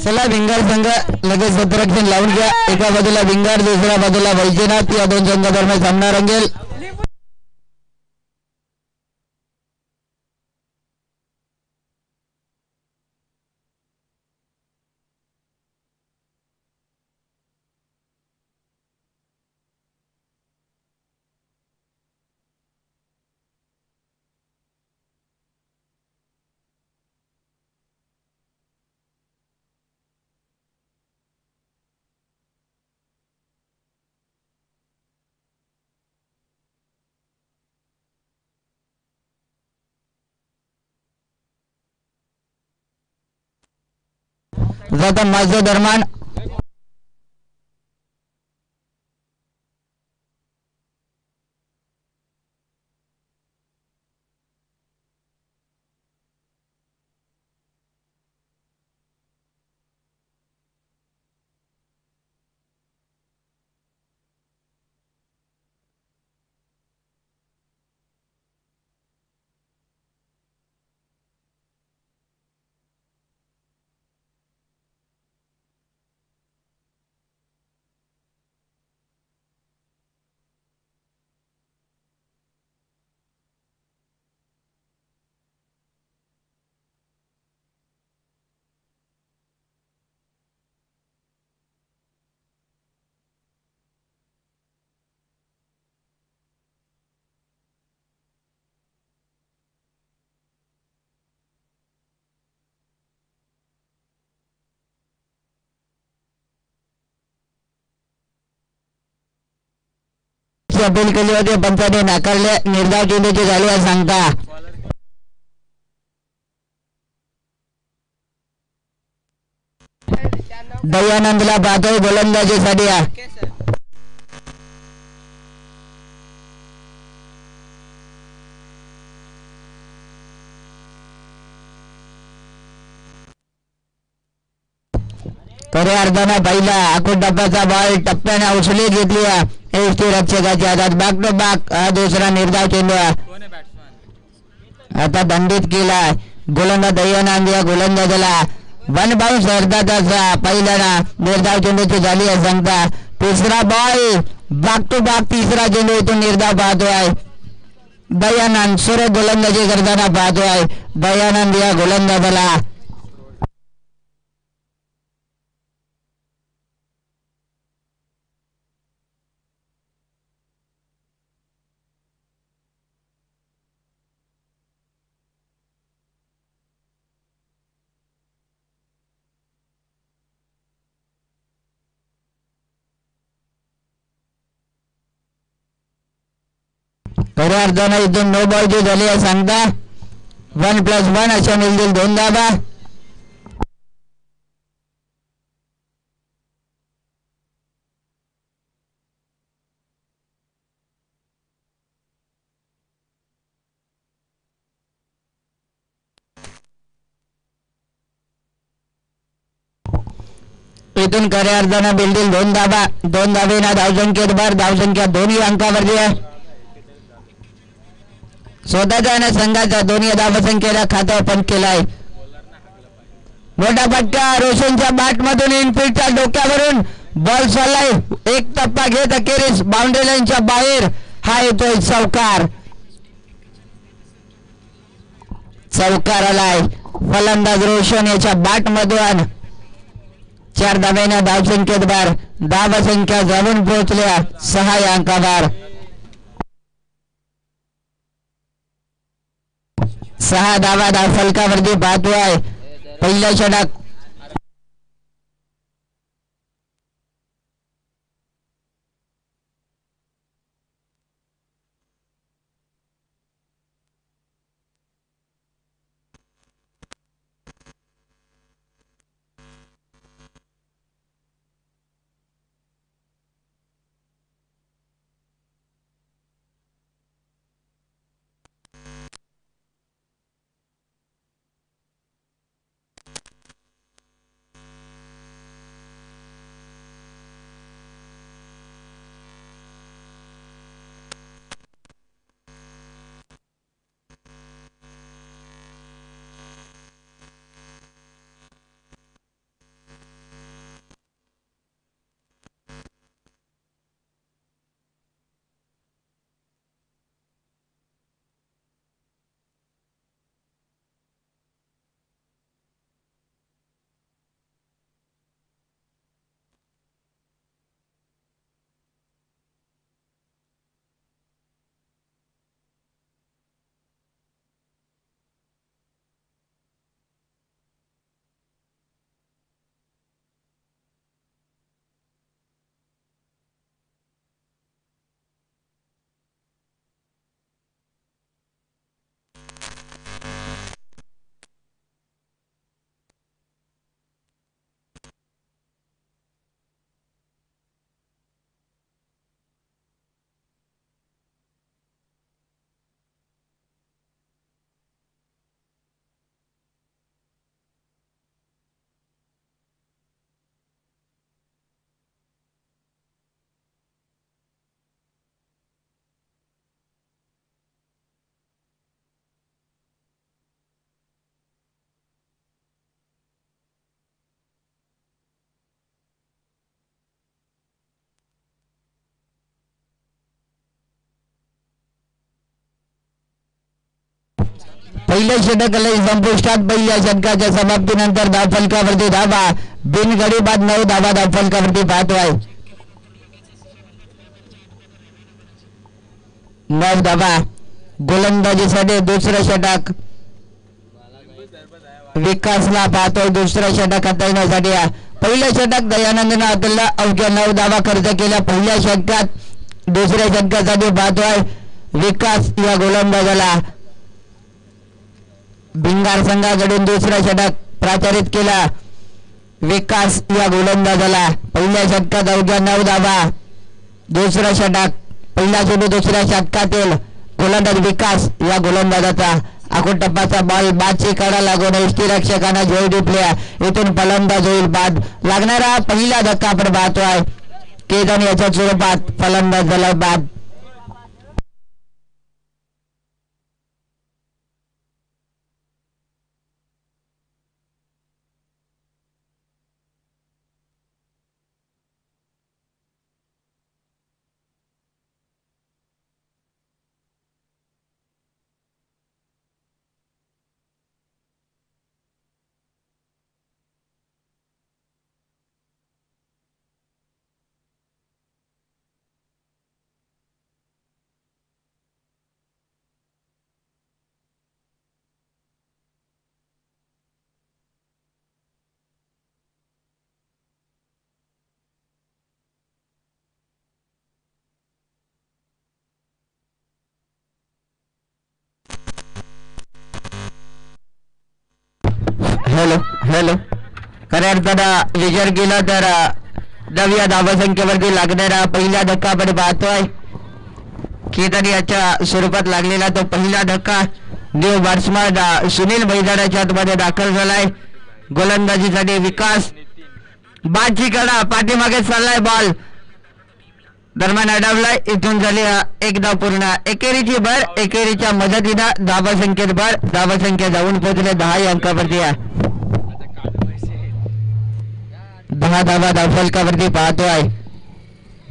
चला भिंगार संघ लगेच सत्रक्षण लावून घ्या. एका बाजूला भिंगार, दुसऱ्या बाजूला वैजनाथ. या दोन संघादरम्यान सामना रंगेल. जाता माझ्या दरम्यान अपील केली होती, पंचाने नाकारले. निर्धाव चेंडूची झाली आहे सांगता. दयानंदला पाहतोय गोलंदाजीसाठी. खऱ्या अर्थानं पहिला आखूड टप्प्याचा बॉल टप्प्याने उचली घेतली. रक्षकाच्या हातात बॅक टू बॅक. हा दुसरा निर्धाव चेंडू आता दंडित केलाय. गोलंदाज दयानंद या गोलंदाजाला वन बाउन्स अर्धा पहिला निर्धाव चेंडूची झाली आहे सांगता. तिसरा बॉल बॅक टू बॅक तिसरा चेंडू इथून निर्धाव पाहतोय दयानंद. सुरेख गोलंदाजी करताना पाहतोय दयानंद या गोलंदाजाला. खऱ्या अर्थानं इथून नो बॉलची झाली आहे सांगता. 1+1 अशा मिळतील 2 धावा. इथून खऱ्या अर्थानं मिळतील 2 धावा. 2 धावेना धावसंख्येत भर. धावसंख्या दोन्ही अंकावरती आहे. स्वतःच्या आणि संघाच्या दोन्ही धावसंख्येला खातं ओपन केलाय. मोठा फटका रोशनच्या बॅट मधून इनफिल्डच्या डोक्यावरून बॉल चाललाय. एक टप्पा घेत अखेरीस बाउंड्री लाईनच्या बाहेर. हा येतोय चौकार. चौकार आलाय. फलंदाज रोशन याच्या बॅट मधून 4 धावेने धावसंख्येत भर. धावसंख्या जाऊन पोहोचल्या 6 या अंकावर. 6 धावा धावफलकावरती पाहतोय. पहिला षटक पहिल्या षटकाला संपुष्टात पहिल्या षटकाच्या समाप्तीनंतर धावफलकावरती धावा बिनगडी बाद 9 धावा धावफलकावरती पाहतोय 9 धावा गोलंदाजीसाठी दुसरं षटक विकासला पाहतोय दुसरं षटक हाताळण्यासाठी पहिलं षटक दयानंदनं आपल्याला अवघ्या 9 धावा खर्च केल्या पहिल्या षटकात दुसऱ्या षटकासाठी पाहतोय विकास या गोलंदाजाला भिंगार संघाकडून दुसरं षटक प्रचारित केला विकास या गोलंदाजाला पहिल्या षटकात अवघ्या 9 धावा दुसरं षटक पहिल्या चेंडू दुसऱ्या षटकातील गोलंदाज विकास या गोलंदाजाचा आखूड टप्पाचा बॉल बादची कडा लागून यष्टीरक्षकांना झेल टिपल्या इथून फलंदाज होईल बाद लागणारा पहिला धक्का आपण पाहतोय केतन याच्या स्वरूपात फलंदाज झाला बाद हॅलो हॅलो खऱ्या अर्थानं विचार केला तर 9व्या धावसंख्येवरती लागणारा पहिला धक्का आपण पाहतोय केतन याच्या स्वरूपात लागलेला तो पहिला धक्का न्यू बॅट्समन सुनील मैदानाच्या आतमध्ये दाखल झालाय गोलंदाजीसाठी विकास बादची कडा पाठीमागे चाललाय बॉल दरम्यान अडवलाय इथून झाली एक धाव पूर्ण एकेरीची भर एकेरीच्या मदतीनं धावसंख्येत भर धावसंख्या जाऊन पोहोचले 10 अंकावरती 10 धावा धावफलकावरती पाहतोय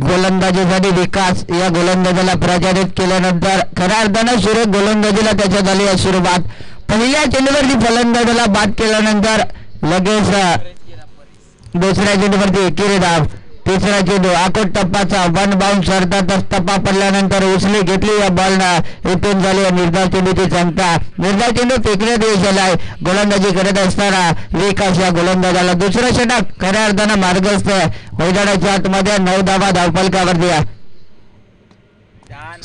गोलंदाजीसाठी विकास या गोलंदाजाला प्रचारित केल्यानंतर खऱ्या अर्थानं सुरेख गोलंदाजीला त्याच्यात आली या सुरुवात पहिल्या चेंडूवरती फलंदाजाला बाद केल्यानंतर लगेच दुसऱ्या चेंडूवरती एकेरी धाव तिसरा चेंडू आखूड टप्पाचा वन बाउंड सरतातच टप्पा पडल्यानंतर उचली घेतली या बॉलनं इथून झाली निर्धाव चेंडूची क्षमता निर्धाव चेंडू फेकण्यात यश आलाय गोलंदाजी करत असताना विकास या गोलंदाजाला दुसरं षटक खऱ्या अर्थानं मार्गस्थ मैदानाच्या आतमध्ये 9 धावा धावफलकावरती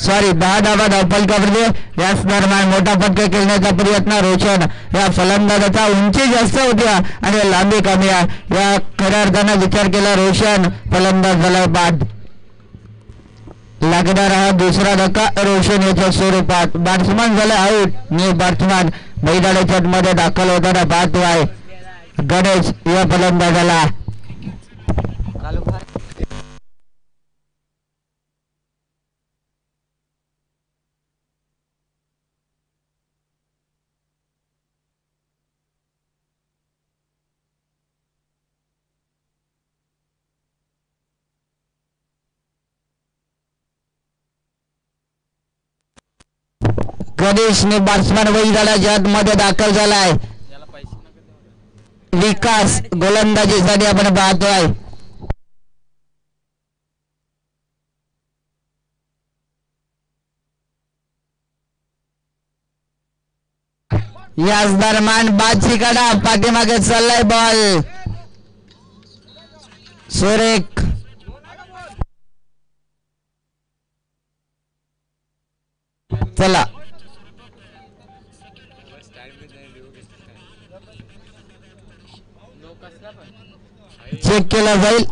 10 धावा धावफलकावरती याच दरम्यान मोठा फटका खेळण्याचा प्रयत्न रोशन या फलंदाजाचा उंची जास्त होत्या आणि लांबी कमी या खऱ्या अर्थानं विचार केला रोशन फलंदाज झाला बाद लागणारा हा दुसरा धक्का रोशन याच्या स्वरूपात बॅट्समन झाला आऊट न्यू बॅट्समन मैदानाच्या मध्ये दाखल होताना पाहतो आहे गणेश या फलंदाजाला गणेशने बॅट्समन मैदानाच्या मध्ये दाखल झालाय विकास गोलंदाजीसाठी आपण पाहतोय याच दरम्यान बादची कडा पाठीमागे चाललाय बॉल सुरेख चला चेक केला जाईल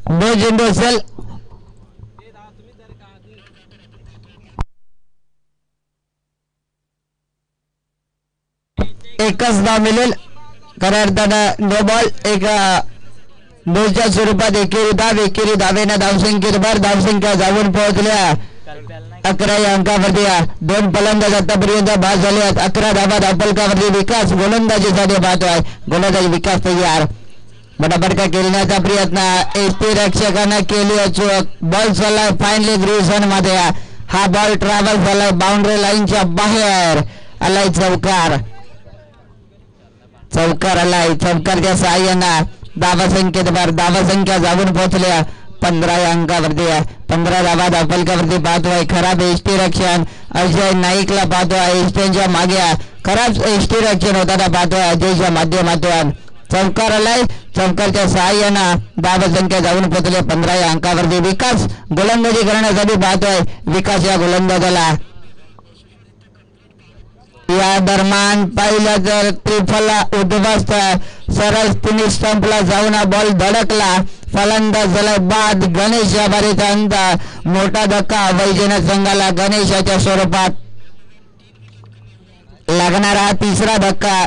नो झेंडू असेल. एकच धाव मिळेल खऱ्या अर्थानं नो बॉल. एक दोनच्या स्वरूपात एकेरी धावेनं धावसंख्येत भर. धावसंख्या जाऊन पोहोचल्या 11 या अंकावरती. दोन फलंदाज आतापर्यंत बाद झाले आहेत. 11 धावा धावफलकावरती. विकास गोलंदाजीसाठी पाहतोय. गोलंदाज विकास तयार. बटाबटका खेळण्याचा प्रयत्न एसटी रक्षकांना केली अचूक. बॉल चाललाय फायनली ग्रीझन मध्ये. हा बॉल ट्रॅव्हल झालाय बाउंड्री लाईनच्या बाहेर. आलाय चौकार. चौकार आलाय. चौकारच्या सहाय्यानं धावसंख्येत भर. धावसंख्या जाऊन पोहोचल्या 15 या अंकावरती. 15 धावा धावफलकावरती पाहतोय. खराब एसटी रक्षण अजय नाईकला पाहतोय. एसटीच्या मागे खराब एसटी रक्षण होताना पाहतोय अजयच्या माध्यमातून. चौकार आलाय. चौकारच्या सहाय्यानं धावसंख्या जाऊन पोहोचले 15 या अंकावरती. विकास गोलंदाजी करण्यासाठी पाहतोय. विकास या गोलंदाजाला या दरम्यान पाहिलं तर त्रिफला उद्ध्वस्त. सरळ तिन्ही स्टंपला जाऊन बॉल धडकला. फलंदाज झाला बाद. गणेश या बारीचा अंत. मोठा धक्का वैजनाथ संघाला गणेशाच्या स्वरूपात लागणारा तिसरा धक्का.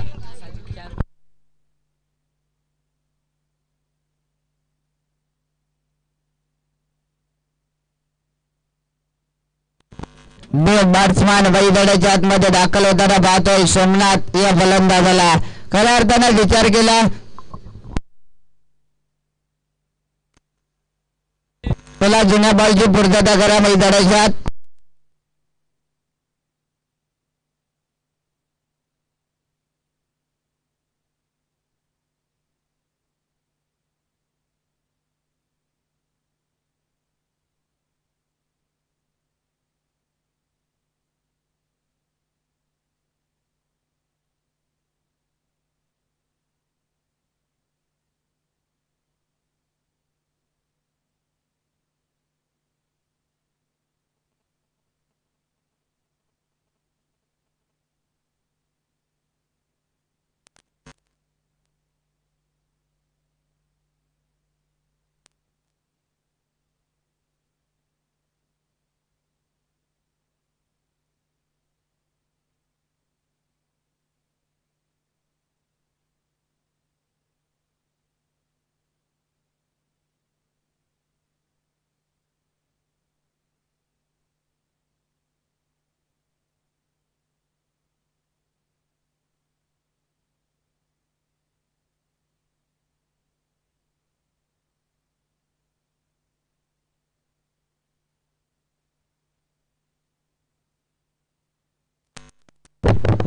बॅट्समॅन वैदड्याच्या आतमध्ये दाखल होताना पाहतोय सोमनाथ या फलंदाजाला. खऱ्या अर्थानं विचार केला त्याला जुन्या बॉलची पूर्तता करा मैदानाच्या आत.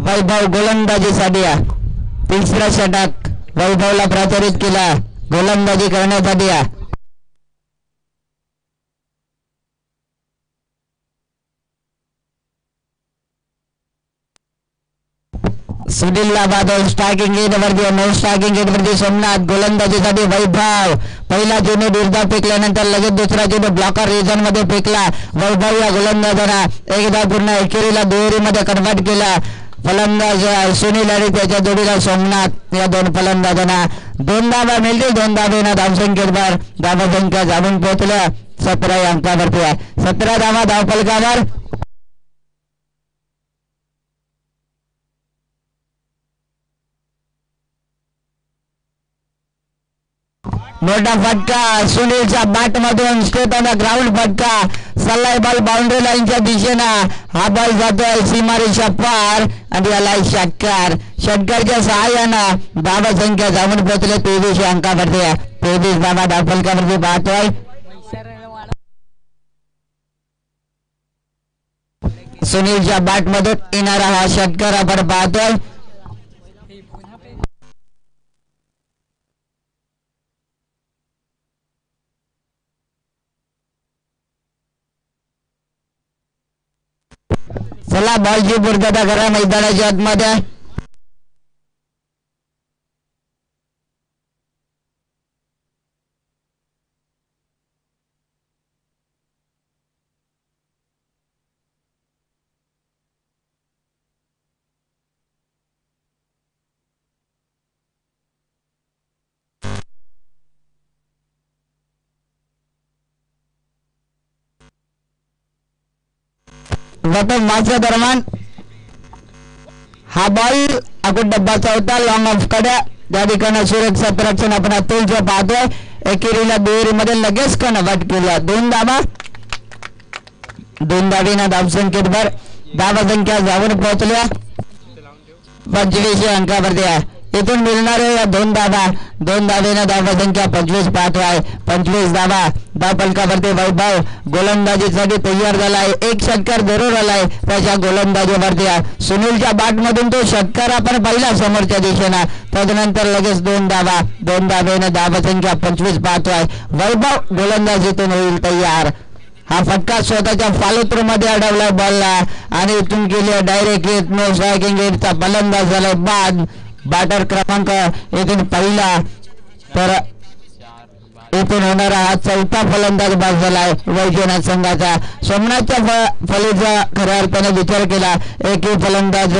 वैभव गोलंदाजीसाठी तिसरा षटक वैभवला प्रचारित केला गोलंदाजी करण्यासाठी. सुनीलला बादल स्ट्रायकिंग एंड वरती. नो स्ट्रायकिंग एंड वरती सोमनाथ. गोलंदाजीसाठी वैभव. पहिला चेंडू निर्धाव फेकल्यानंतर लगेच दुसरा चेंडू ब्लॉकर रिजन मध्ये फेकला. वैभव या गोलंदाजांना एकदा पूर्ण एकेरीला दुहेरीमध्ये कन्वर्ट केला. फलंदाज सुनील आणि त्याच्या जोडीला सोमनाथ या दोन फलंदाजांना 2 धावा मिळतील. 2 धावेनं धावसंख्येत भर. धावसंख्या जाऊन पोहोचल्या 17 या अंकावरती. 17 धावा धावफलकावर. मोठा फटका सुनीलच्या बॅट मधून स्टेट ऑन द ग्राउंड फटका. सल्लाय बॉल बाउंड्री लाईनच्या दिशेनं. हा बॉल जातोय सीमारेषा पार आणि याला षटकार. षटकारच्या सहाय्यानं धावसंख्या जाऊन पोहोचले 23 अंकावरती. 23 धावा धावफलकावरती पाहतोय. सुनीलच्या बॅट मधून येणारा हा षटकार आपण पाहतोय. चला बॉलची पूर्तता करा मैदानाच्या आतमध्ये. माझ्या दरम्यान हा बॉल अगोदर डब्बाचा होता लॉंग ऑफ कडे त्या ठिकाणी सुरक्षा रक्षण आपण अतुलच्या पाहतोय एकेरीला दुहेरीमध्ये लगेच कन्वर्ट केला 2 धावा 2 धावेनं धावसंख्येवर धावा संख्या जाऊन पोहोचल्या 25 अंकावरती आहे इथून मिळणारे या 2 धावा 2 धावेनं धावा संख्या 25 पाहतोय 25 धावा धाव फलकावरती वैभव गोलंदाजीसाठी तयार झालाय एक षटकार जरूर आलाय त्याच्या गोलंदाजीवरती सुनीलच्या बॅटमधून तो षटकार आपण पाहिला समोरच्या दिशेनं तदनंतर लगेच 2 धावा 2 धावेनं धावा संख्या 25 पाहतोय वैभव गोलंदाजीतून होईल तयार हा फटका स्वतःच्या फॉलोथ्रू मध्ये अडवलाय बॉलला आणि इथून गेले डायरेक्ट येत नो स्ट्रायकिंग एटचा फलंदाज झालाय बाद बॅटर क्रमांक इथून पहिला तर इथून होणारा हा 4था फलंदाज बाद झालाय वैजनाथ संघाचा सोमनाथच्या फलीचा खऱ्या अर्थाने विचार केला एकही फलंदाज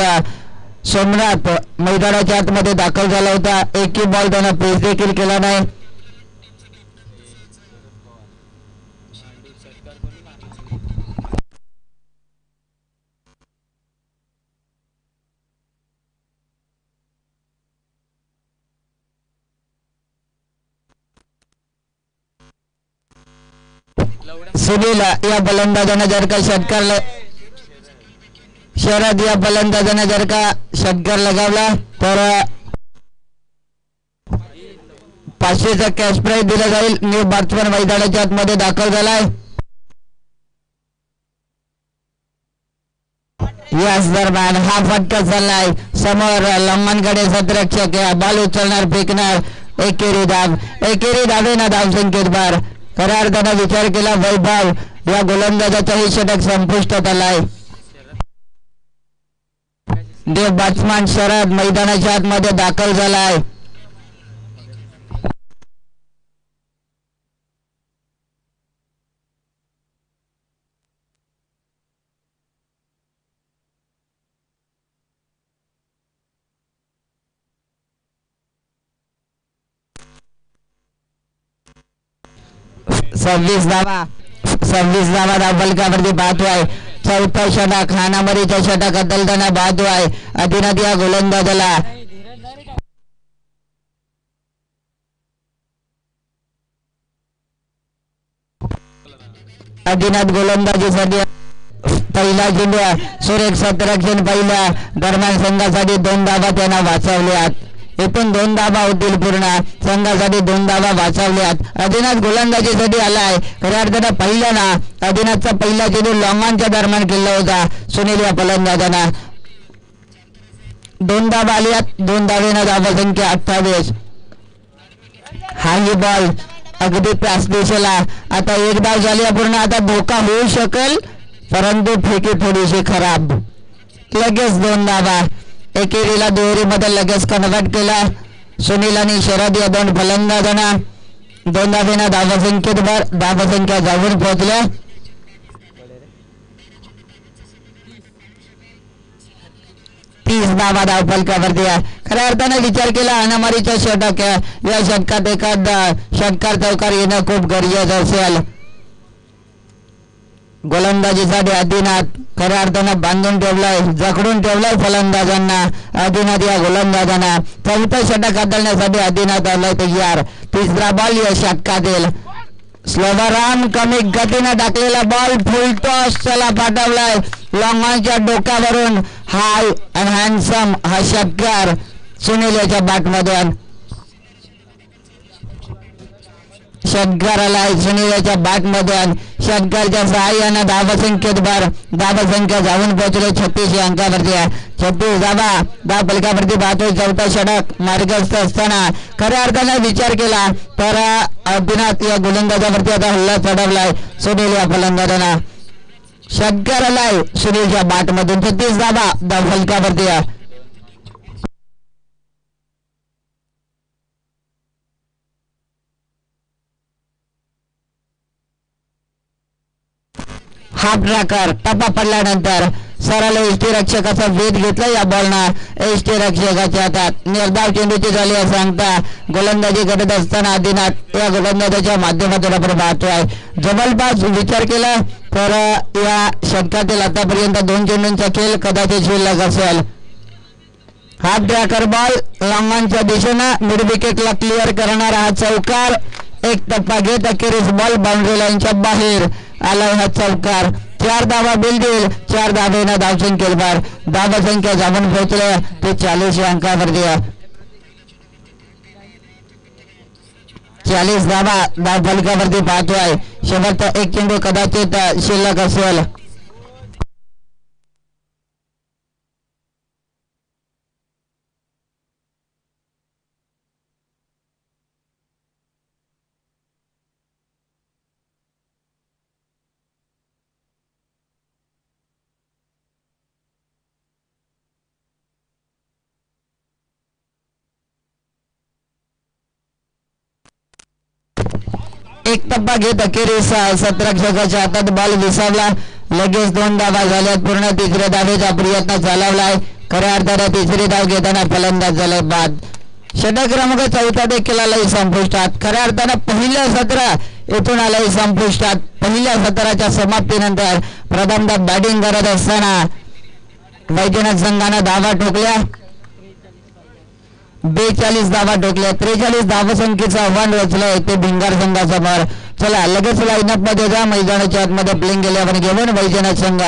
सोमनाथ मैदानाच्या आतमध्ये दाखल झाला होता एकही बॉल त्यानं पेस देखील केला नाही सुनील या फलंदाजाने जर का षटकार शरद या फलंदाजाने जर का षटकार लगावला तर 500चा कॅश प्राइज दिला जाईल न्यू बॅट्समन मैदानाच्या आतमध्ये दाखल झालाय याच दरम्यान हा फटका चाललाय समोर लंबनकडे सतरक्षक बॉल उचलणार फेकणार एकेरी धावेनं धावसंख्येवर खऱ्या अर्थानं विचार केला वैभव या गोलंदाजाचाही षटक संपुष्टात आलाय देव बॅट्समन शरद मैदानाच्या आतमध्ये दाखल झालाय सव्वीस धावा धाव फलकावरती पाहतोय 4था षटक हानामरीच्या षटक अदलताना पाहतोय अदिनाथ या गोलंदाजाला अदिनाथ गोलंदाजीसाठी पहिला चेंडू सुरेख सतरक्षण पहिल्या दरम्यान संघासाठी 2 धावा त्यांना वाचवल्यात इथून 2 धावा होतील पूर्ण संघासाठी 2 धावा वाचवल्यात अदिनाथ गोलंदाजीसाठी आलाय खऱ्या अर्थानं पहिला ना अदिनाथचा पहिला चेंडू लॉंगांच्या दरम्यान केला होता सुनील या फलंदाजांना 2 धावा आल्यात 2 धावेनं धावा संख्या 28 हा ही बॉल अगदी त्याच दिशेला आता 1 धाव झाली पूर्ण आता धोका होऊ शकेल परंतु फेकी थोडीशी खराब लगेच 2 धावा एकेरीला दुहेरीमध्ये लगेच कन्वर्ट केला सुनील आणि शरद या 2 फलंदाजांना 2 धावेनं धावसंख्येवर धावसंख्या जाऊन पोहोचल्या 30 धावा धाव फलकावरती खऱ्या अर्थाने विचार केला हाणामारीच्या षटक या षटकात एखादा षटकार चौकार येणं खूप गरजेचं असेल गोलंदाजीसाठी आदिनाथ खऱ्या अर्थानं बांधून ठेवलाय जखडून ठेवलाय फलंदाजांना आदिनाथ या गोलंदाजांना 4थं षटक हाताळण्यासाठी आदिनाथ आलाय तयार 3रा बॉल या षटकातील स्लोवर रन कमी गतीनं टाकलेला बॉल फुल टॉस त्याला पाठवलाय लॉंगॉनच्या डोक्यावरून हाय अँड हँडसम हा षटकार सुनील याच्या बॅटमधून षटकाराला सुनीलच्या बॅटमधून षटकारच्या सहाय्यानं धावसंख्येवर धावसंख्या जाऊन पोहोचले 36 अंकावरती 36 धावा धाव फलकावरती पाहतोय 4था षटक मार्गस्थ असताना खऱ्या अर्थाने विचार केला तर अदिनाथ या गोलंदाजावरती आता हल्ला चढवलाय सुनील या फलंदाजांना षटकारालाय सुनीलच्या बॅटमधून 36 धावा धाव फलकावरती हा प्रकार टप्पा पडल्यानंतर सरळ एसटी रक्षकाचा वेध घेतला या बॉलनं एसटी रक्षकाच्या हातात निर्धाव चेंडूची झाली आहे सांगता गोलंदाजी करत असताना आदिनाथ या गोलंदाजाच्या माध्यमातून आपण पाहतोय जबरदस्त विचार केला तर या षटकातील आतापर्यंत 2 चेंडूंचा खेळ कदाचित शिल्लक असेल. हाफ ड्रॅकर बॉल लांबांच्या दिशेनं मिड विकेटला क्लिअर करणारा हा चौकार एक टप्पा घेत अखेरीस बॉल बाउंड्री लाईनच्या बाहेर आलाय हा चौकार. 4 धावा बिलदिल 4 धावेनं धावसंख्येत भर धावसंख्या जाऊन पोहोचले ते 40 अंकावरती 40 धावा धाव फलकावरती पाहतोय. शेवटचा एक चेंडू कदाचित शिल्लक असेल. एक टप्पा घेत अखेरीस 17 षटकाच्या हातात बॉल विसावला. लगेच 2 धावा झाल्यात. पूर्ण तिसऱ्या धावेचा प्रयत्न चालवलाय. खऱ्या अर्थाने तिसरी धाव घेताना फलंदाज झाले बाद. षटक क्रमांक 14 देखील आलाय संपुष्टात. खऱ्या अर्थानं पहिलं सत्र इथून आलंय संपुष्टात. पहिल्या सत्राच्या समाप्तीनंतर प्रथमतः बॅटिंग करत असताना वैजनाथ संघानं धावा ठोकल्या. 42 धावा ठोकल्या. 43 धावसंख्येचं आव्हान रचलंय ते भिंगार संघासमोर. चला लगेच लाईनअप मध्ये जा. मैदानाच्या आतमध्ये प्लेइंग केल्यावर घेऊन वैजनाथ संघ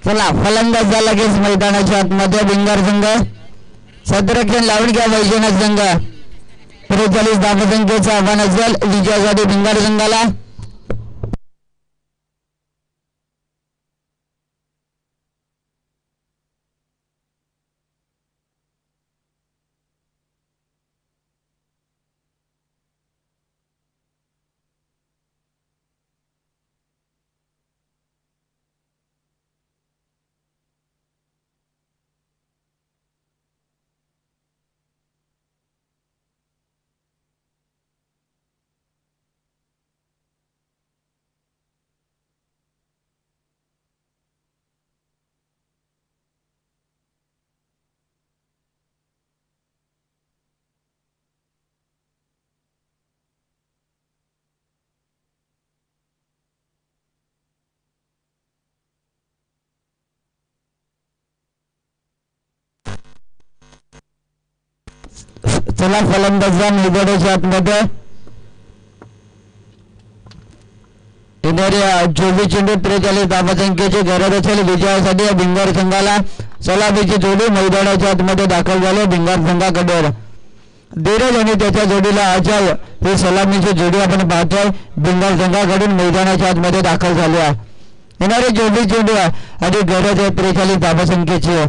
चला फलंदाज लगेच मैदानाच्या आतमध्ये भिंगार संघ सदरक्षण लावून घ्या. वैजनाथ संघ 43 धावसंख्येचं आव्हान असेल विजयासाठी भिंगार संघाला. चला फलंदाज मैदानाच्या आतमध्ये येणारे 24 चेंडू 43 धावसंख्येची गरज असेल विजयासाठी भिंगार संघाला. सलामीची जोडी मैदानाच्या आतमध्ये दाखल झाली भिंगार संघाकडे. धीरज आणि त्याच्या जोडीला अजय ही सलामीची जोडी आपण पाहतोय भिंगार संघाकडून मैदानाच्या आतमध्ये दाखल झाली आहे. येणारे 24 चेंडू आणि गरज आहे 43 धावसंख्येची.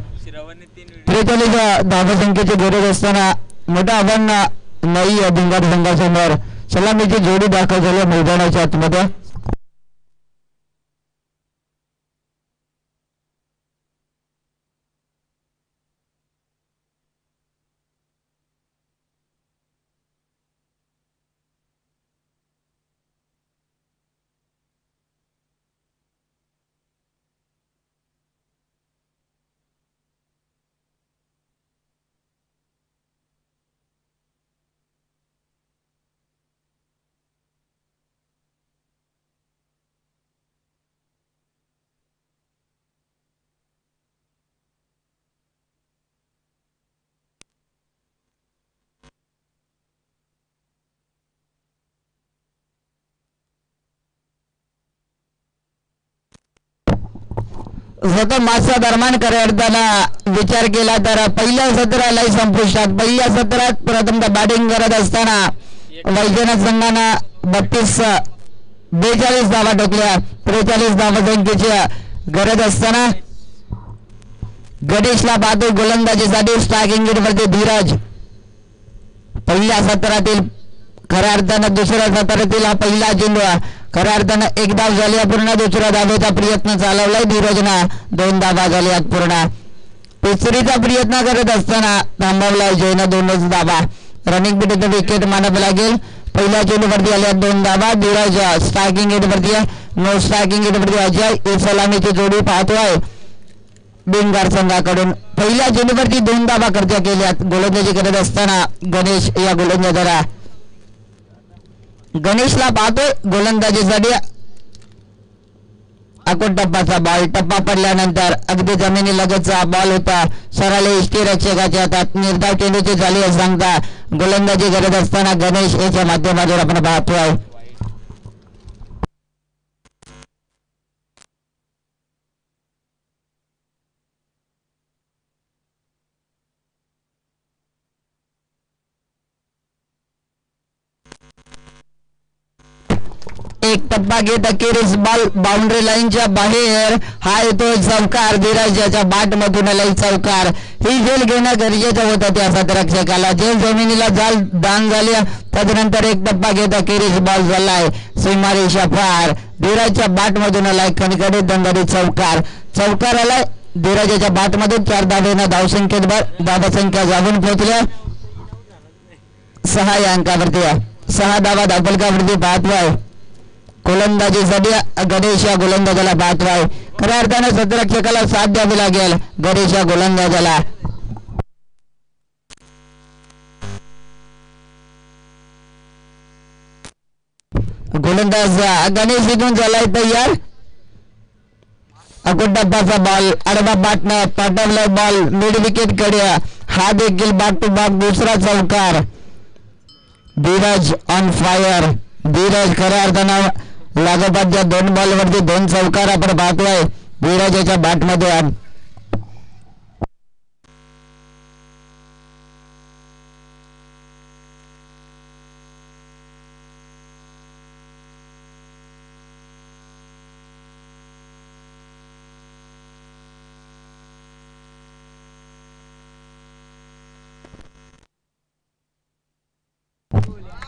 43 धावसंख्येची गरज असताना मोठं आव्हान नाही आहे भिंगार संघासमोर. सलामीची जोडी दाखल झाली मैदानाच्या आतमध्ये. सतत मासा दरम्यान करताना विचार केला तर पहिल्या सत्राला संपुष्टात पहिल्या सत्रात प्रथमतः बॅटिंग करत असताना वैजनाथ संघानं 42 धावा ठोकल्या. 43 धावा संख्येच्या गरज असताना गणेशला पाहतो गोलंदाजीसाठी स्ट्रायकिंग गेटवरती धीरज. पहिल्या सत्रातील खऱ्या अर्थानं दुसऱ्या सत्रातील हा पहिला चेंडू खऱ्या अर्थानं एक धाव झाली पूर्ण. दुसऱ्या धावेचा प्रयत्न चालवलाय धीरजनं. 2 धावा झाल्या पूर्ण. तिसरीचा प्रयत्न करत असताना थांबवलाय जयनं. 2च धावा. रनिंग बिट विकेट मानावं लागेल. पहिल्या चेंडूवरती आल्या 2 धावा. धीरज स्ट्रायकिंग गेटवरती आहे. नो स्ट्रायकिंग गेटवरती अजय एक सलामीची जोडी पाहतोय बिंगार संघाकडून. पहिल्या चेंडूवरती 2 धावा खर्च केल्यात. गोलंदाजी करत असताना गणेश या गोलंदाजाला गणेशला पाहतोय गोलंदाजीसाठी आकोट टप्पाचा बॉल. टप्पा पडल्यानंतर अगदी जमिनी लगतचा बॉल होता. सरळ यष्टीरक्षकाच्या हातात. निर्धाव चेंडूची झाली असं सांगता गोलंदाजी करत असताना गणेश याच्या माध्यमातून आपण पाहतोय. एक टप्पा घेत अखेरीस बॉल बाउंड्री लाईनच्या बाहेर. हा येतो चौकार. धीरजाच्या बॅट मधून आलाय चौकार. ही झेल घेणं गरजेचं होतं त्या सतरक्षकाला. झेल जमिनीला जाल दान झाली. तदनंतर एक टप्पा घेत अखेरीस बॉल झालाय सीमारेषा पार. धीरजच्या बॅट मधून आलाय कणकडे दंगडी चौकार. चौकार आलाय धीरजाच्या बॅट मधून. 4 धावेनं धावसंख्येत धावसंख्या जाऊन पोहोचल्या 6 या अंकावरती. 6 धावा धावफलकावरती पाहतोय. गोलंदाजीसाठी गणेश या गोलंदाजाला पाहतोय. खऱ्या अर्थानं सतरक्षकाला साथ द्यावी लागेल गणेश या गोलंदाजाला. गोलंदाज गणेश इथून झालाय तयार. अकोट डब्बाचा बॉल आडवा बॅटनं पाठवलाय बॉल मिड विकेट कडे. हा देखील बॅक टू बॅक दुसरा चौकार. Dheeraj on fire. धीरज खऱ्या अर्थानं लागोपाठच्या 2 बॉलवरती 2 चौकार आपण पाहतोय धीरजाच्या बॅटमध्ये.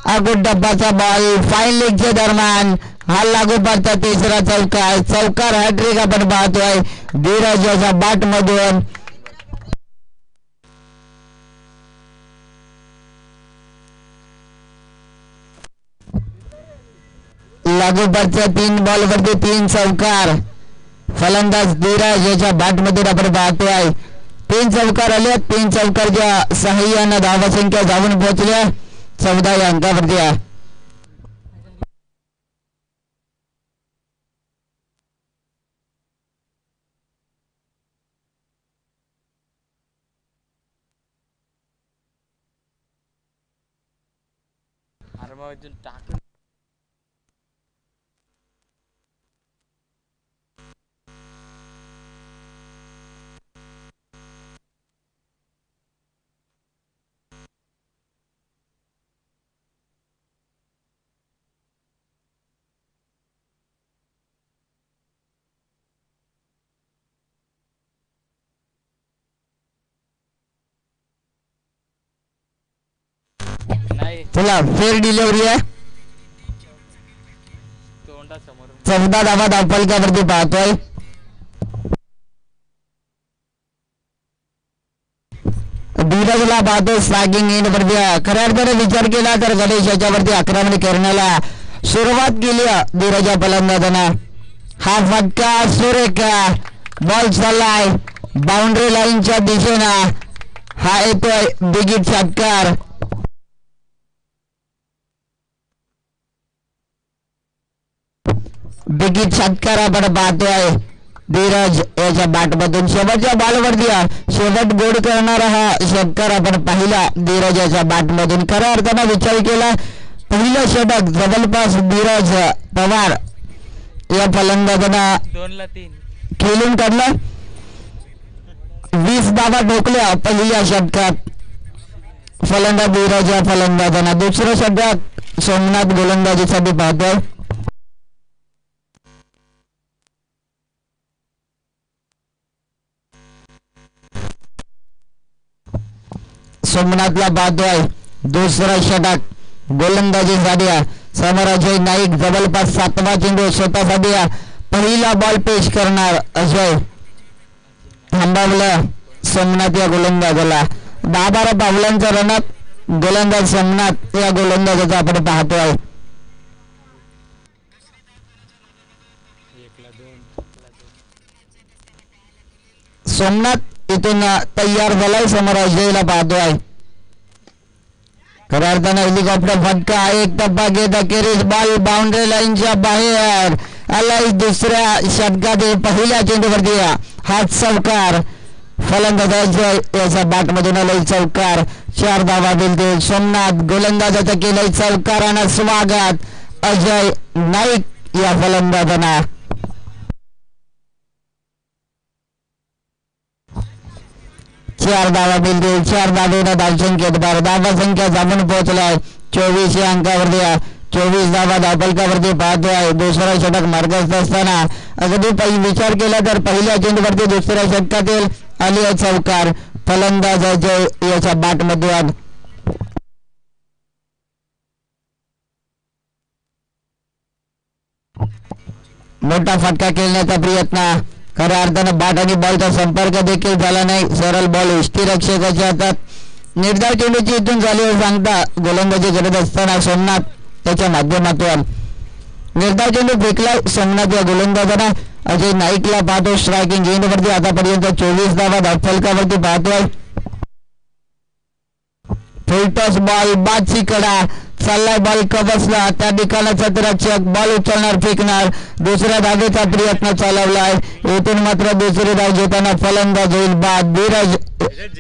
अगोट डब्बाचा बॉल फाईन लेगच्या दरम्यान. हा लागोपाठचा तिसरा चौकार. चौकार हॅट्रिक आपण पाहतोय धीरज याच्या बॅट मधून. लागोपाठच्या 3 बॉलवरती 3 चौकार. फलंदाज धीरज याच्या बॅट मधून आपण पाहतोय 3 चौकार आले. 3 चौकारच्या सहाय्यानं धावसंख्या जाऊन पोहोचल्या 14 या अंकावरती. चला फेर डिलिव्हरी आहे. 14 धावा धावफलकावरती पाहतोय. धीरजला पाहतो स्ट्रायकिंग एंड वरती. खऱ्या अर्थाने विचार केला तर गणेश याच्यावरती आक्रमण करण्याला सुरुवात केली धीरजा फलंदाजांना. हा फटका सुरेखा बॉल चाललाय बाउंड्री लाईनच्या दिशेनं. हा येतोय बिगिट षटकार. बिगिट षटकार आपण पाहतोय धीरज याच्या बॅटमधून. शेवटच्या बॉलवरती शेवट गोड करणारा हा षटकार आपण पाहिला धीरज याच्या बॅटमधून. खऱ्या अर्थानं विचार केला पहिलं षटक जवळपास धीरज पवार या फलंदाजांना खेळून काढला. 20 धावा ठोकल्या पहिल्या षटकात फलंदाज धीरज या फलंदाजांना. दुसऱ्या षटकात सोमनाथ गोलंदाजीसाठी पाहतोय. सोमनाथला पाहतोय. दुसरा षटक गोलंदाजीसाठी समोर अजय नाईक जवळपास 7वा चेंडू स्वतःसाठी पहिला बॉल पेश करणार. अजय थांबवलं सोमनाथ या गोलंदाजाला. 10-12 पावलांचा रनअप गोलंदाज सोमनाथ या गोलंदाजाचा आपण पाहतोय. सोमनाथ इथून तयार झालाय. समोर अजयला पाहतोय. खऱ्या अर्थानं हेलिकॉप्टर फटका. एक टप्पा घेत अखेरीस बॉल बाउंड्री लाईनच्या बाहेर आलाय. दुसऱ्या षटकात पहिल्या चेंडूवरती हात चौकार फलंदाज याच्या बॅटमधून आलाय चौकार. 4 धावा मिळतील. सोमनाथ गोलंदाजाचं केलंय चौकारानं स्वागत अजय नाईक या फलंदाजांना. 4 धावा मिळतील. 4 धावेनं धावसंख्येत भर. धावा संख्या जमून पोहोचलाय 24 या अंकावरती. 24 धावा धावफलकावरती पाहतोय. दुसरा षटक मार्गस्थ असताना अगदी विचार केला तर पहिल्या चेंडूवरती दुसऱ्या षटकातील आली चौकार फलंदाज अजय याच्या बॅटमधून. मोठा फटका खेळण्याचा प्रयत्न. खऱ्या अर्थानं बॅट आणि बॉलचा संपर्क देखील झाला नाही. सरळ बॉल यष्टीरक्षकाच्या हातात. निर्धार चेंडूची इथून झाली सांगता गोलंदाजी करत असताना सोमनाथ त्याच्या माध्यमातून निर्धार चेंडू फेकला सोमनाथ या गोलंदाजांना. अजय नाईकला पाहतो स्ट्रायकिंग एंडवरती. आतापर्यंत 24 धावा धावफलकावरती पाहतोय. फुलटॉस बॉल बादची कडा चाललाय. बॉल कबसला त्या ठिकाणी क्षेत्ररक्षक बॉल उचलणार फेकणार. दुसऱ्या धावेचा प्रयत्न चालवलाय. येथून मात्र दुसरी धाव घेताना फलंदाज होईल बाद. धीरज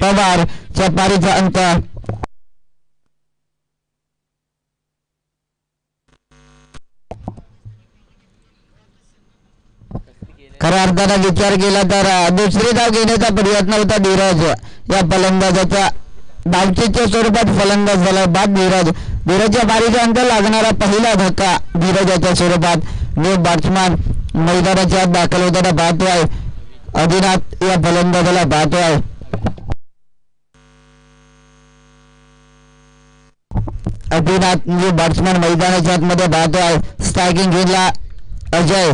पवार च्या पारीचा अंक. खऱ्या अर्थानं विचार केला तर दुसरी धाव घेण्याचा प्रयत्न होता धीरज या फलंदाजाचा. धावचीच्या स्वरूपात फलंदाज झाला बाद धीरज. धीरजच्या बारीचा अंत लागणारा पहिला धक्का धीरजाच्या स्वरूपात. न्यू बॅट्समॅन मैदानाच्या आत दाखल होताना पाहतोय. आदिनाथ या फलंदाजाला पाहतोय. आदिनाथ न्यू बॅट्समॅन मैदानाच्या आतमध्ये पाहतोय. स्ट्रायकिंग घेतला अजय.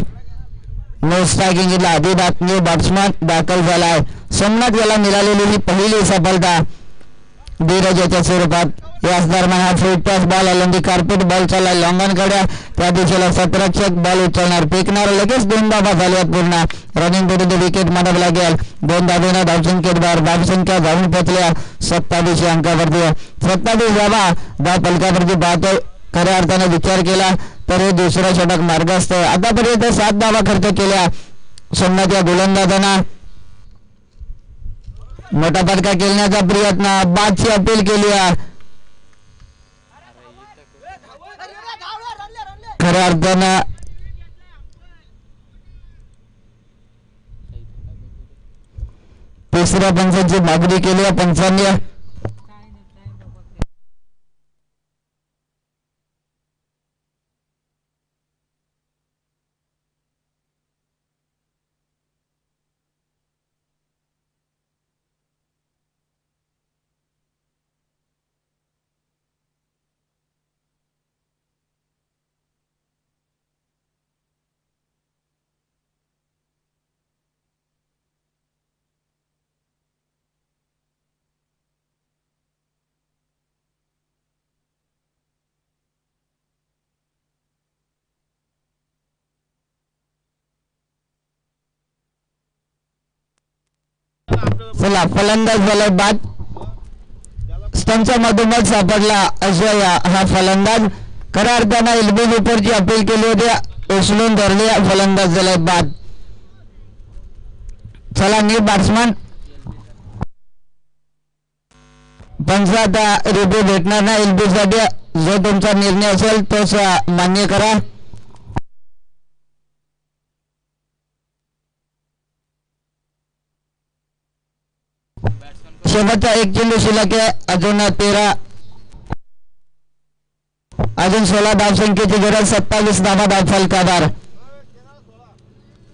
नो स्ट्रायकिंग घेतला आदिनाथ. न्यू बॅट्समॅन दाखल झालाय. सोमनाथ याला मिळालेली ही पहिली सफलता धीरजाच्या स्वरूपात. याच दरम्यान हा free toss ball Alandi carpet ball चालला लॉंगनकडे. त्या दिशेला क्षेत्ररक्षक बॉल उचलणार फेकणार. लगेच 2 धावा झाल्यात पूर्ण. रनिंग विरुद्ध विकेट मारावं लागेल. 2 धावेनं धावसंख्येत भर. धावसंख्या जाऊन पोहोचल्या 27 अंकावरती. 27 धावा धावफलकावरती पाहतोय. खऱ्या अर्थानं विचार केला तर हे दुसरं षटक मार्गस्थ. आतापर्यंत 7 धावा खर्च केल्या सोमनाथ या गोलंदाजांना. मोठा फटका खेळण्याचा प्रयत्न. बादची अपील केली. खऱ्या अर्थानं तिसऱ्या पंचांची मागणी केली पंचांनी. चला फलंदाज झालाय बाद. स्टंपच्या मधोमध सापडला अजय हा फलंदाज. खऱ्या अर्थानं एल्बो उपरची अपील केली होती. उचलून धरले. फलंदाज झालाय बाद. चला न्यू बॅट्समॅन. पंच आता रिव्ह्यू भेटणार ना एल्बो साठी. जो तुमचा निर्णय असेल तोच मान्य करा. शेवटचा एक चेंडू शिल्लक आहे. अजून 16 धावसंख्येची गरज. 27 धावा फलकादार.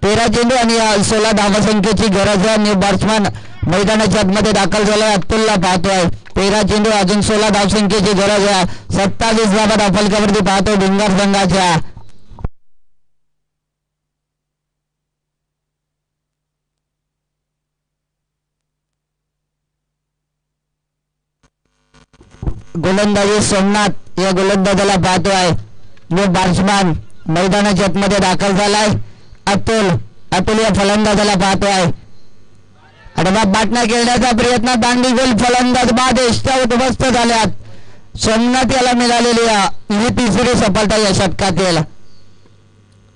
13 चेंडू आणि 16 धावसंख्येची गरज आहे. न्यू बॅट्समन मैदानाच्या आतमध्ये दाखल झालाय. अब्दुल्ला पाहतोय. 13 चेंडू अजून 16 धावसंख्येची गरज आहे. 27 धावा फलकावरती पाहतोय भिंगार संघाच्या. गोलंदाजी सोमनाथ या गोलंदाजाला पाहतोय. न्यू बॅट्समन मैदानाच्या आतमध्ये दाखल झालाय. अतुल या फलंदाजाला पाहतोय. अडवा बाटना खेळण्याचा प्रयत्न. दांडी गोल फलंदाज बाद उद्ध्वस्त झाल्यात. सोमनाथ याला मिळालेली ही तिसरी सफलता या षटकातील.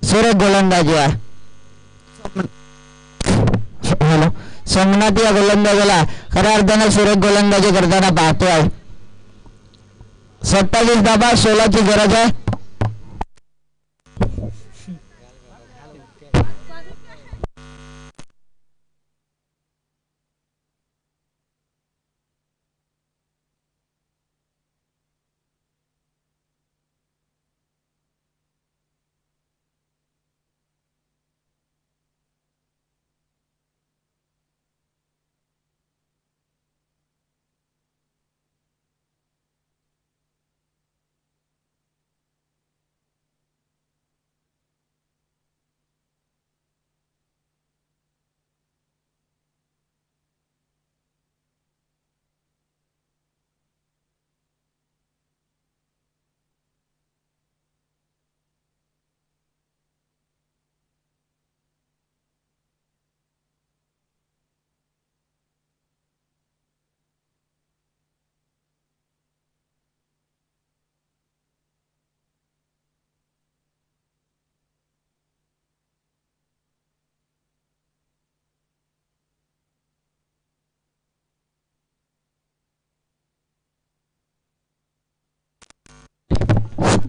सुरेख गोलंदाजी आहे. सोमनाथ या गोलंदाजाला खऱ्या अर्थानं सुरेख गोलंदाजी करताना पाहतोय. 27 धावा 16 ची गरज आहे.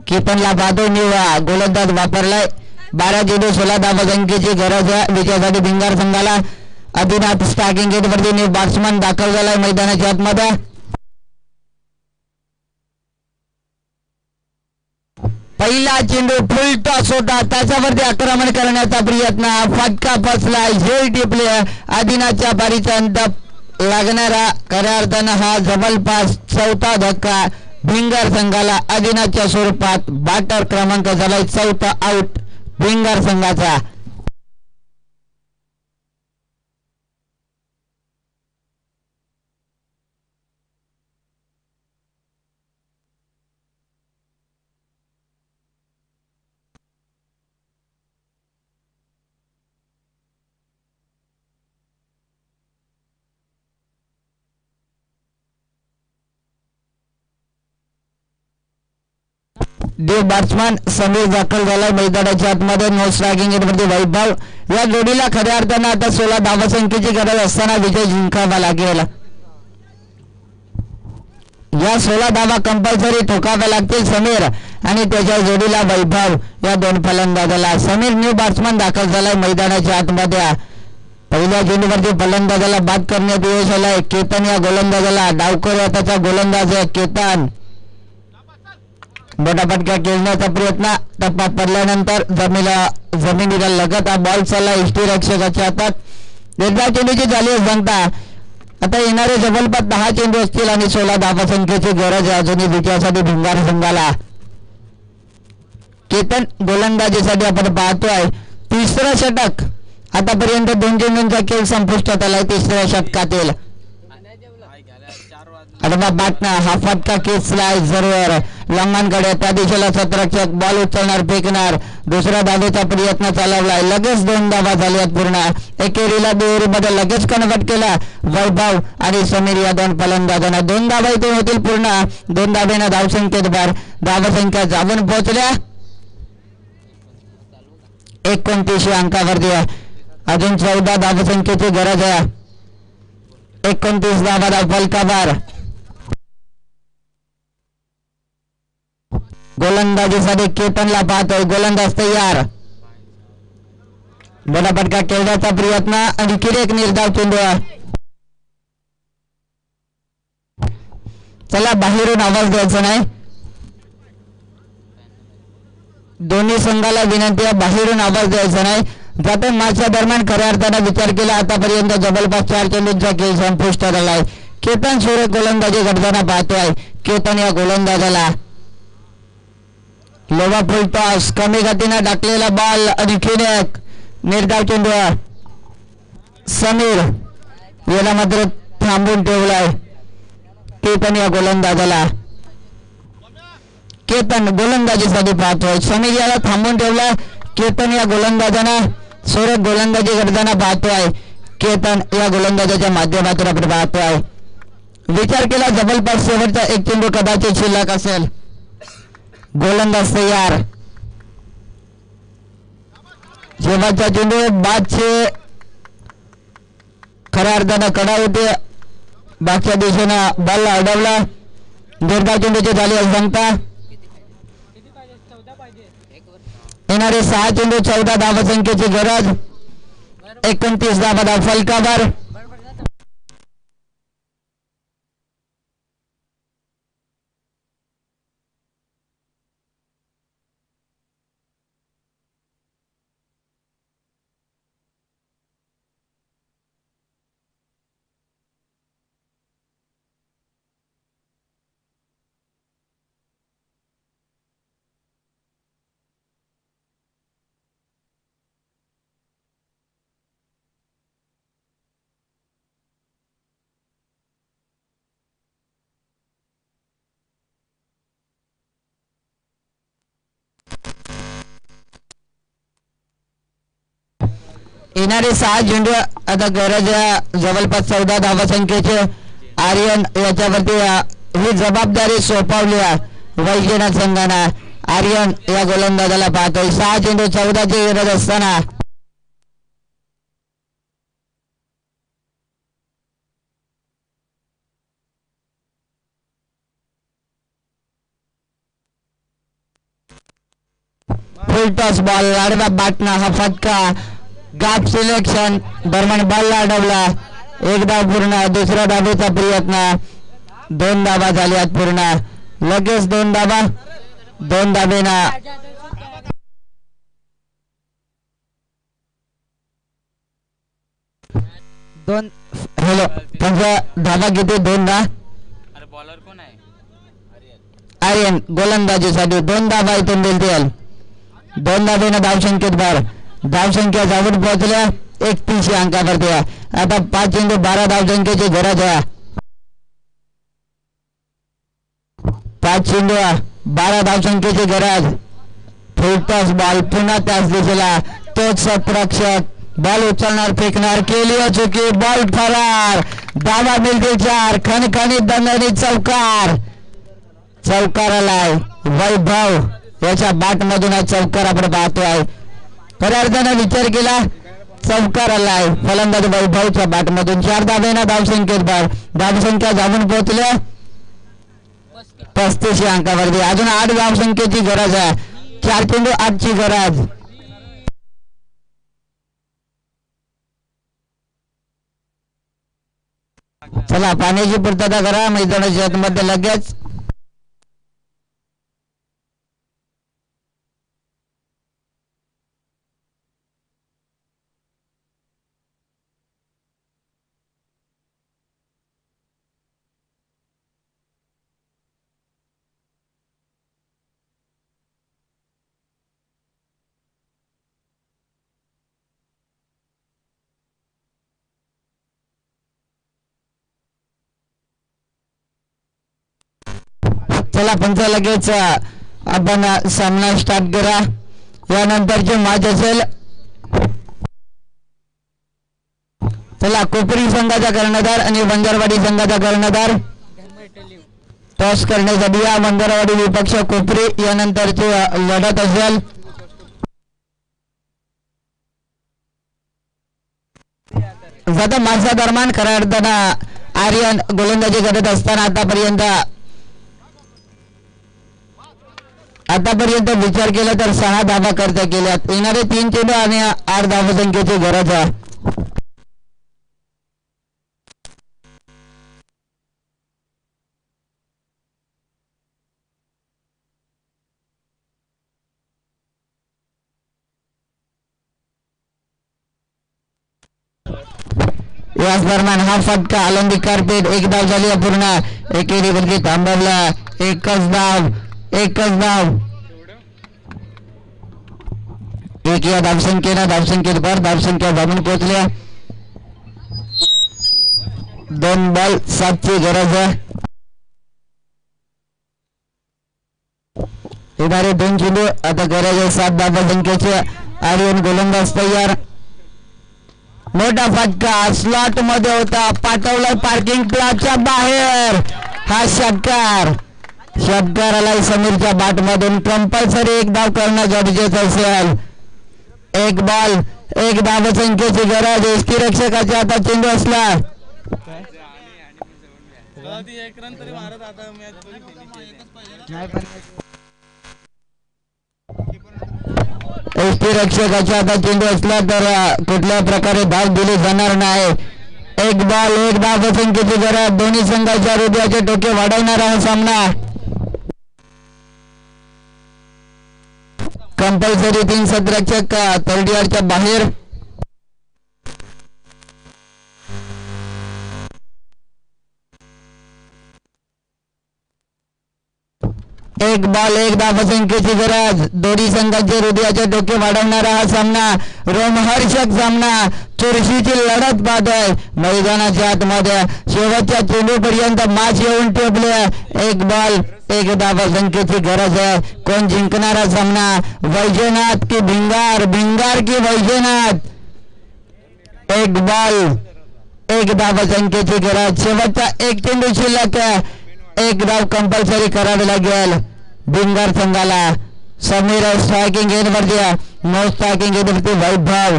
कीपनला बाधो निवडा गोलंदाज वापरलाय. 12 चेंडू 16 धावसंख्येची गरज आहे विजयासाठी भिंगार संघाला. आदिनाथ स्टार्टिंग गेट वरती न्यू बॅट्समन दाखल झालाय मैदानाच्या आतमध्ये. पहिला चेंडू फुल टॉस होता. त्याच्यावरती आक्रमण करण्याचा प्रयत्न. फटका फसला. झेल टिपले. आदिनाथच्या बारीचा अंत लागणारा खऱ्या अर्थानं हा जवळपास 4था धक्का भिंगार संघाला. आदिनाथच्या स्वरूपात बॅटर क्रमांक झालाय 4था आउट भिंगार संघाचा. न्यू बॅट्समन समीर दाखल झालाय मैदानाच्या आतमध्ये. नो स्ट्रायकिंग वरती वैभव. या जोडीला खऱ्या अर्थानं आता 16 धावसंख्येची गरज असताना विजय जिंकावा लागेल. या 16 धावा कंपल्सरी ठोकाव्या लागतील समीर आणि त्याच्या जोडीला वैभव या दोन फलंदाजाला. समीर न्यू बॅट्समन दाखल झालाय मैदानाच्या आतमध्ये. पहिल्या चेंडूवरती फलंदाजाला बाद करण्यात यश आलंय. केतन या गोलंदाजाला. डावकर या त्याचा गोलंदाज आहे केतन. मोठा फटका खेळण्याचा प्रयत्न. टप्पा पडल्यानंतर जमिनीला लगत हा बॉल चालला इष्टी रक्षकाच्या हातात. 1 चेंडूची झाली सांगता. आता येणारे जवळपास 10 चेंडू असतील आणि 16 धावसंख्येची गरज आहे अजूनही विजयासाठी भिंगार संघाला. केतन गोलंदाजीसाठी आपण पाहतोय. तिसरं षटक आतापर्यंत 2 चेंडूंचा खेळ संपुष्टात आलाय तिसऱ्या षटकातील. अडवा बाटना हा फटका खेचलाय जरूर लंगांकडे. त्या दिशेला सतरक्षक बॉल उचलणार फेकणार. दुसऱ्या धावेचा प्रयत्न चालवलाय. लगेच 2 धावा झाल्यात पूर्ण. एकेरीला दुहेरीमध्ये लगेच कन्वर्ट केला वैभव आणि समीर या दोन फलंदाजांना. 2 धावा इथून होतील पूर्ण. 2 धावेनं धावसंख्येत भर. धावसंख्या जाऊन पोहोचल्या 29 अंकावरती आहे. अजून 14 धावसंख्येची गरज आहे. 29 धावा फलकावर. गोलंदाजीसाठी केतनला पाहतोय. गोलंदाज तयार. मोठा फटका खेळण्याचा प्रयत्न आणि किरेक निर्धाव चेंडू. चला बाहेरून आवाज द्यायचा नाही. दोन्ही संघाला विनंती आहे बाहेरून आवाज द्यायचा नाही. जाते मॅचच्या दरम्यान खऱ्या अर्थानं विचार केला आतापर्यंत जबरदस्त 4 चेंडूंचा खेळ संपुष्टात आलाय. केतन सूर्य गोलंदाजी करताना पाहतोय. केतन या गोलंदाजाला लोवा फुल टॉस कमी गतीनं टाकलेला बॉल आणखीन एक निर्धाव चेंडू. समीर याला मात्र थांबून ठेवलाय. केतन या गोलंदाजाला केतन गोलंदाजीसाठी पाहतोय. समीर याला थांबून ठेवलाय. केतन या गोलंदाजानं सूर्य गोलंदाजी करताना पाहतोय. केतन या गोलंदाजाच्या माध्यमातून आपण पाहतोय. विचार केला जबरदस्त शेवटचा एक चेंडू कदाचित शिल्लक असेल. गोलंदाज तयार. शेवटचा चेंडू बादचे खऱ्या अर्थानं कडा होते. बागच्या दिशेनं बॉल अडवला. जोरदार चेंडूची झाली असंख्या. येणारे 6 चेंडू 14 धावसंख्येची गरज. 29 धावा फलकावर. येणारे 6 चेंडू आता गरज जवळपास 14 धावसंख्येचे. आर्यन याच्यावरती ही जबाबदारी सोपवली वैजनाथ संघानं. आर्यन या गोलंदाजाला पाहतोय. 6 चेंडू 14 ची गरज असताना फुल टॉस बॉल लाडवा बाटना हा फटका. गॅप सिलेक्शन दरम्यान बॉल अडवला. एक धाव पूर्ण. दुसऱ्या धावेचा प्रयत्न. 2 धावा झाल्यात पूर्ण. लगेच 2 धावा. 2 धावेना हॅलो त्यांच्या धावा किती 2 धा. बॉलर कोण आहे? आर्यन गोलंदाजीसाठी 2 धावा इथून मिळतील. 2 धावेनं धावसंख्येत भर. धावसंख्या जाऊन पोहोचल्या 31 अंकावरती. आता 5 चेंडू 12 धावसंख्येची गरज आहे. 5 चेंडू 12 धावसंख्येची गरज. फुलटॉस बॉल पुन्हा त्याच दिशेला. तोच सतरक्षक बॉल उचलणार फेकणार. केली चुकी. बॉल फरार. धावा मिळते 4. खणखणीत दणदणीत चौकार. चौकार आलाय. वैभव याच्या बॅट मधून चौकार आपण पाहतोय. खऱ्या अर्थानं विचार केला चौकार आलाय. फलंदाज वैभवच्या बॅट मधून 4 धावेना धावसंख्येत भर. धावसंख्या जाऊन पोहोचल्या 35 अंकावरती. अजून 8 धावसंख्येची गरज आहे. 4 चेंडू 8 ची गरज. चला पाण्याची पूर्तता करा मैदानाच्या आतमध्ये लगेच. चला पंच लगेच आपण सामना स्टार्ट करा. यानंतरचे मॅच असेल. चला कोपरी संघाचा कर्णधार आणि वंजारवाडी संघाचा कर्णधार टॉस करण्यासाठी या वंजारवाडी विपक्ष कोपरी यानंतरची लढत असेल. जाता मॅचच्या दरम्यान खऱ्या अर्थानं आर्यन गोलंदाजी करत असताना आतापर्यंत विचार केला तर 6 धावा करता केल्यात. येणारे 3 चेंडू आणि 8 धावसंख्येची गरज आहे. याच दरम्यान हा फटका आलंदी कार्पेट एक धाव झाली अपूर्ण. एकेरी बदली थांबवला. एकच धाव एक या धावसंख्येनं धावसंख्येत भर धावसंख्या धावून पोहोचल्या. 2 बॉल 7 ची गरज आहे. येणारे 2 चेंडू आता गरज आहे 7 धावसंख्येचे. आर्यन गोलंदाज तयार. मोठा फटका स्लॉट मध्ये होता. पाठवलाय पार्किंग प्लॉटच्या बाहेर. हा षटकाराला समीरच्या बॅट मधून कंपल्सरी एक धाव करणं गरजेचं असेल. 1 बॉल 1 धावसंख्येची गरज. यष्टीरक्षकाच्या हातात चेंडू असला. यष्टीरक्षकाच्या हातात चेंडू असला तर कुठल्या प्रकारे धाव दिली जाणार नाही. 1 बॉल 1 धावसंख्येची गरज. दोन्ही संघाच्या हृदयाचे टोके वाढवणारा हा सामना. कंपल्सरी 3 सतरक्षक तर्डियारच्या बाहेर. एक बॉल 1 धावसंख्येची गरज. दोन्ही संघाचे हृदयाचे डोके वाढवणारा हा सामना. रोमहर्षक सामना. चुरशीची लढत पाहतोय मैदानाच्या आतमध्ये. शेवटच्या चेंडूपर्यंत मॅच येऊन ठेपले. 1 बॉल 1 धावसंख्येची गरज आहे. कोण जिंकणारा सामना? वैजनाथ की भिंगार की वैजनाथ? 1 बॉल 1 धावसंख्येची गरज. शेवटचा 1 चेंडू शिल्लक. 1 धाव कंपल्सरी करावी लागेल भिंगार संघाला. समीर स्ट्रायकिंग एंडवरती. नो स्ट्रायकिंग एंडवरती वैभव.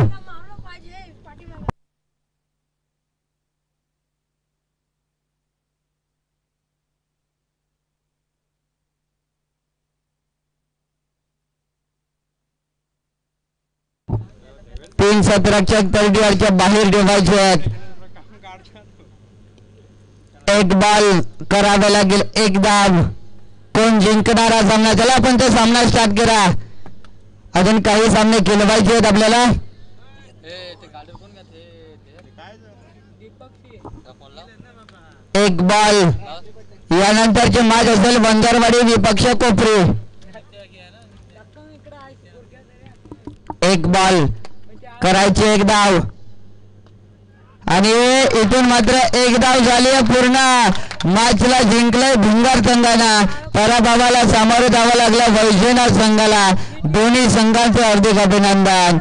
तीन सतरक्षक तर्डियारच्या बाहेर ठेवायचे आहेत. 1 बॉल करावे लागेल 1 धाव. कोण जिंकणारा सामना? चला आपण तो सामना स्टार्ट करा. अजून काही सामने खेळवायचे आहेत आपल्याला. 1 बॉल. यानंतरचे मॅच असेल वंजारवाडी विपक्ष कोपरी. 1 बॉल करायचे 1 धाव. आणि इथून मात्र 1 धाव झाली आहे पूर्ण. मॅचला जिंकलंय भिंगार संघानं. पराभवाला सामोरे जावं लागलं वैजनाथ संघाला. दोन्ही संघांचे हार्दिक अभिनंदन.